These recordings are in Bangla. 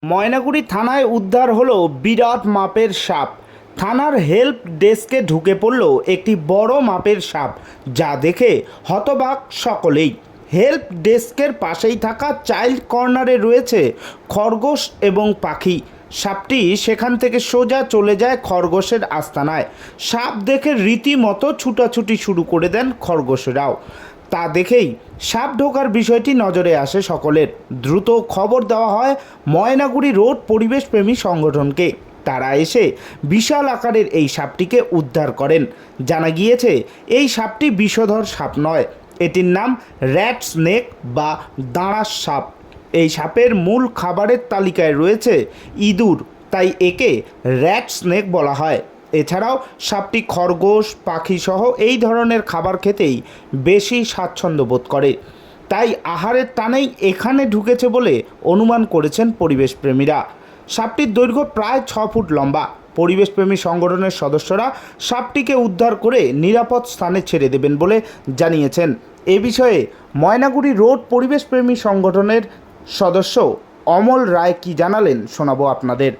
ময়নাগুড়ি থানায় উদ্ধার হলো বিরাট মাপের সাপ। থানার হেল্প ডেস্কে ঢুকে পড়ল একটি বড় মাপের সাপ, যা দেখে হতবাক সকলেই। হেল্প ডেস্কের পাশেই থাকা চাইল্ড কর্নারে রয়েছে খরগোশ এবং পাখি। সাপটি সেখান থেকে সোজা চলে যায় খরগোশের আস্তানায়। সাপ দেখে রীতিমতো ছুটাছুটি শুরু করে দেন খরগোশেরাও। তা দেখেই সাপ ঢোকার বিষয়টি নজরে আসে সকলের। দ্রুত খবর দেওয়া হয় ময়নাগুড়ি রোড পরিবেশপ্রেমী সংগঠনকে। তারা এসে বিশাল আকারের এই সাপটিকে উদ্ধার করেন। জানা গিয়েছে এই সাপটি বিষধর সাপ নয়, এটির নাম র্যাট স্নেক বা দাঁড়াস সাপ। এই সাপের মূল খাবারের তালিকায় রয়েছে ইঁদুর, তাই একে র্যাট স্নেক বলা হয়। এছাড়াও সাপটি খরগোশ, পাখি সহ এই ধরনের খাবার খেতেই বেশি স্বাচ্ছন্দ্য বোধ করে, তাই আহারের টানেই এখানে ঢুকেছে বলে অনুমান করেছেন পরিবেশপ্রেমীরা। সাপটির দৈর্ঘ্য প্রায় 6 ফুট লম্বা। পরিবেশপ্রেমী সংগঠনের সদস্যরা সাপটিকে উদ্ধার করে নিরাপদ স্থানে ছেড়ে দেবেন বলে জানিয়েছেন। এ বিষয়ে ময়নাগুড়ি রোড পরিবেশপ্রেমী সংগঠনের সদস্য অমল রায় কি জানালেন শোনাবো আপনাদের।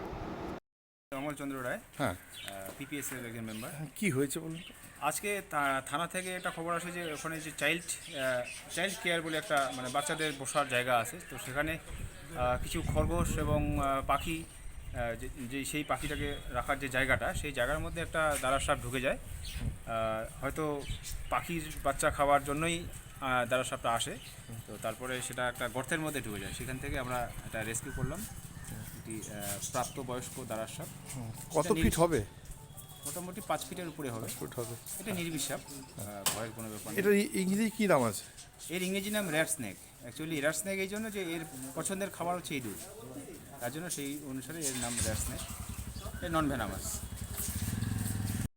অমল চন্দ্র রায়, হ্যাঁ, পিপিএস এর একজন মেম্বার। কি হয়েছে বলুন তো? আজকে থানা থেকে একটা খবর আসে যে ওখানে যে চাইল্ড কেয়ার বলে একটা মানে বাচ্চাদের বসার জায়গা আছে, তো সেখানে কিছু খরগোশ এবং পাখি, যে সেই পাখিটাকে রাখার যে জায়গাটা, সেই জায়গার মধ্যে একটা দাঁড়ার সাপ ঢুকে যায়। হয়তো পাখির বাচ্চা খাওয়ার জন্যই দাঁড়ার সাপটা আসে। তো তারপরে সেটা একটা গর্তের মধ্যে ঢুকে যায়। সেখান থেকে আমরা এটা রেস্কিউ করলাম। এটি প্রাপ্তবয়স্ক দাঁড়ার সাপ। কত ফিট হবে? মোটামুটি 5 ফিটের উপরে হবে। ফুট হবে। এটা নির্বিষ সাপ, ভয়ের কোনো ব্যাপার নেই। এটার ইংরেজি কি নাম আছে? এর ইংরেজি নাম rat snake. Actually rat snake এই জন্য যে এর পছন্দের খাবার হচ্ছে ইঁদুর, তার জন্য সেই অনুসারে এর নাম র্যাট স্নেক। এর নন ভেনামাস।